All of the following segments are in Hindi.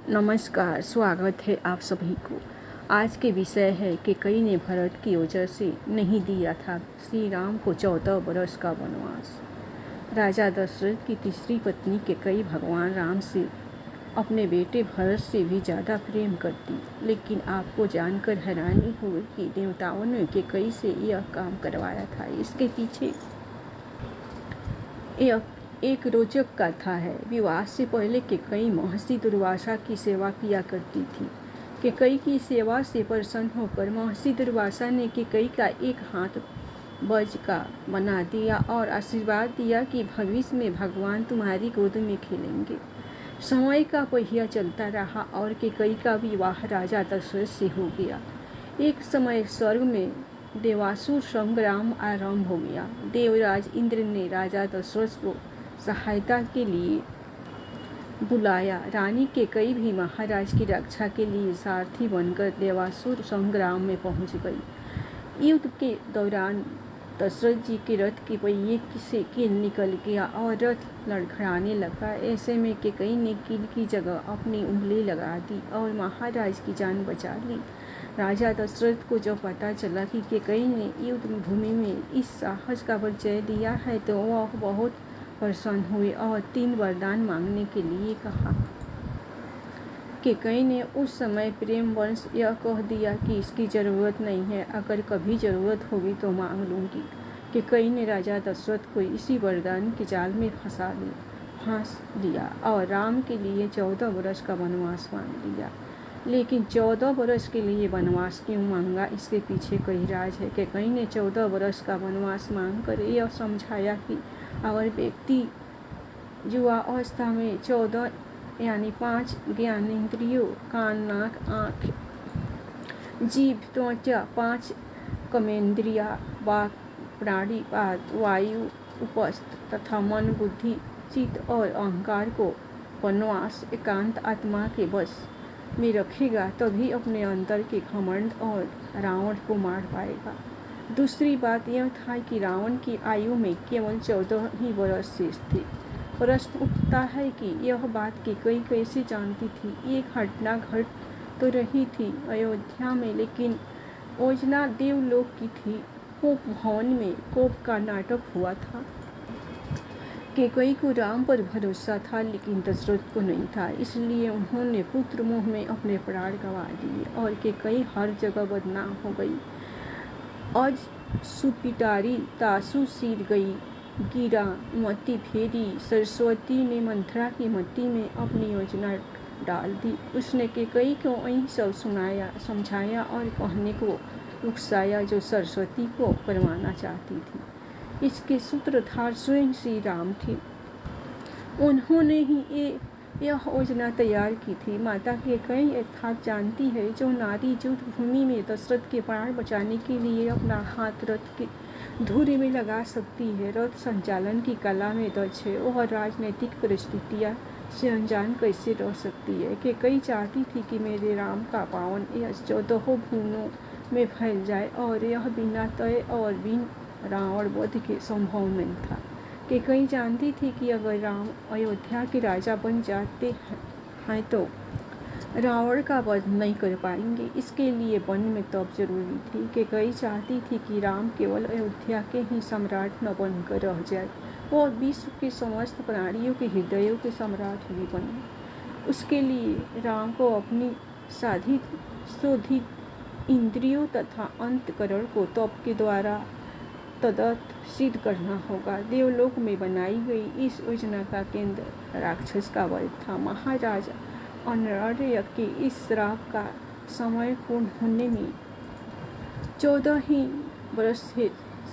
नमस्कार, स्वागत है आप सभी को। आज के विषय है कि कई ने भरत की वजह से नहीं दिया था श्री राम को 14 वर्ष का वनवास। राजा दशरथ की तीसरी पत्नी के कई भगवान राम से अपने बेटे भरत से भी ज़्यादा प्रेम करती, लेकिन आपको जानकर हैरानी होगी कि देवताओं ने के कई से यह काम करवाया था। इसके पीछे यह एक रोचक कथा है। विवाह से पहले केकई महर्षि दुर्वासा की सेवा किया करती थी। केकई की सेवा से प्रसन्न होकर महर्षि दुर्वासा ने केकई का एक हाथ वज्र का बना दिया और आशीर्वाद दिया कि भविष्य में भगवान तुम्हारी गोद में खेलेंगे। समय का पहिया चलता रहा और केकई का विवाह राजा दशरथ से हो गया। एक समय स्वर्ग में देवासुर संग्राम आरंभ हो गया। देवराज इंद्र ने राजा दशरथ को सहायता के लिए बुलाया। रानी केकई भी महाराज की रक्षा के लिए सारथी बनकर देवासुर संग्राम में पहुंच गई। युद्ध के दौरान दशरथ जी के रथ के पहिए से कील निकल गया और रथ लड़खड़ाने लगा। ऐसे में केकई ने कील की जगह अपनी उंगली लगा दी और महाराज की जान बचा ली। राजा दशरथ को जब पता चला कि केकई ने युद्ध भूमि में इस साहस का परिचय दिया है तो वह बहुत प्रसन्न हुए और 3 वरदान मांगने के लिए कहा। केकई ने उस समय प्रेमवश यह कह दिया कि इसकी जरूरत नहीं है, अगर कभी जरूरत होगी तो मांग लूंगी। केकई ने राजा दशरथ को इसी वरदान के जाल में फांस दिया और राम के लिए 14 वर्ष का वनवास मांग लिया। लेकिन 14 वर्ष के लिए वनवास क्यों मांगा, इसके पीछे कई राज है। केकई ने 14 वर्ष का वनवास मांगकर यह समझाया कि अगर व्यक्ति युवा अवस्था में 14 यानी 5 ज्ञानेंद्रियों कान नाक आँख जीभ त्वचा, 5 कर्मेंद्रियां वाक प्राणी पाद वायु उपस्थ तथा मन बुद्धि चित्त और अहंकार को वनवास एकांत आत्मा के वश में रखेगा तभी अपने अंतर के घमंड और रावण को मार पाएगा। दूसरी बात यह था कि रावण की आयु में केवल 14 ही वर्ष शेष थे। प्रश्न उठता है कि यह बात केकई कैसे जानती थी। एक घटना घट तो रही थी अयोध्या में, लेकिन योजना देवलोक की थी। कोप भवन में कोप का नाटक हुआ था। केकई को राम पर भरोसा था लेकिन दशरथ को नहीं था, इसलिए उन्होंने पुत्र मोह में अपने प्राण गंवा दिए और केकई हर जगह बदनाम हो गई। आज सुपिटारी तासु सिर गई, गिरा मति फेरी। सरस्वती ने मंथरा की मति में अपनी योजना डाल दी। उसने केकई को वही सब समझाया और कहने को उकसाया जो सरस्वती को करवाना चाहती थी। इसके सूत्रधार स्वयं श्री राम थे। उन्होंने ही यह योजना तैयार की थी। माता केकई अर्थात जानती है, जो नारी युद्ध भूमि में दशरथ के प्राण बचाने के लिए अपना हाथ रथ के धुरी में लगा सकती है, रथ संचालन की कला में दक्ष है, वह राजनीतिक परिस्थितियां से अनजान कैसे रह सकती है। केकई चाहती थी कि मेरे राम का पावन यश 14 भुवनों में फैल जाए और यह बिना तय और बिन रावण वध के संभव नहीं था। केकई जानती थी कि अगर राम अयोध्या के राजा बन जाते हैं तो रावण का वध नहीं कर पाएंगे। इसके लिए वन में तप जरूरी थी। केकई चाहती थी कि राम केवल अयोध्या के ही सम्राट न बनकर रह जाए, वह विश्व के समस्त प्राणियों के हृदयों के सम्राट भी बने। उसके लिए राम को अपनी साधित शोधित इंद्रियों तथा अंतकरण को तप के द्वारा तदर्थ सिद्ध करना होगा। देवलोक में बनाई गई इस योजना का केंद्र राक्षस का वध था। महाराज अनर्य के इस श्राप का समय पूर्ण होने में 14 ही वर्ष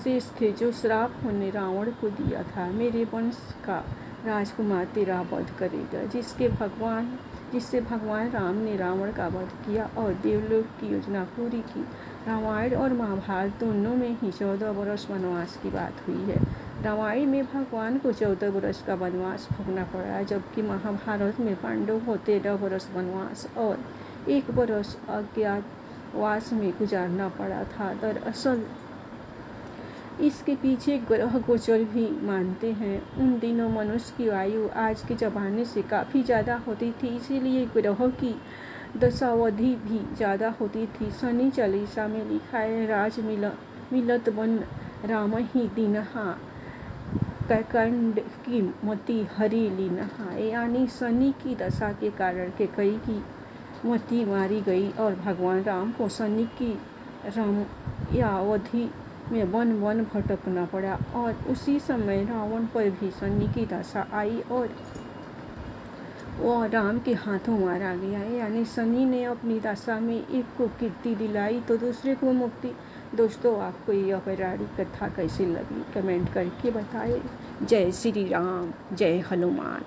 शेष थे, जो श्राप उन्होंने रावण को दिया था। मेरे वंश का राजकुमार तेरा वध करेगा, जिससे भगवान राम ने रावण का वध किया और देवलोक की योजना पूरी की। रामायण और महाभारत दोनों में ही 14 वर्ष वनवास की बात हुई है। रामायण में भगवान को 14 वर्ष का वनवास भोगना पड़ा, जबकि महाभारत में पांडवों को 13 वर्ष वनवास और 1 वर्ष अज्ञातवास में गुजारना पड़ा था। दरअसल इसके पीछे ग्रह गोचर भी मानते हैं। उन दिनों मनुष्य की आयु आज के ज़माने से काफ़ी ज़्यादा होती थी, इसीलिए ग्रहों की दशावधि भी ज़्यादा होती थी। शनि चालीसा में लिखा है, राज मिलत बन राम ही दीन्हा, कैकंड की मति हरि लीन्हा। यानी शनि की दशा के कारण कैकई की मति मारी गई और भगवान राम को शनि की रामावधि में वन भटकना पड़ा और उसी समय रावण पर भी शनि की दशा आई और वह राम के हाथों मारा गया। यानी शनि ने अपनी दशा में एक को कीर्ति दिलाई तो दूसरे को मुक्ति। दोस्तों, आपको यह पौराणिक कथा कैसी लगी कमेंट करके बताएं। जय श्री राम, जय हनुमान।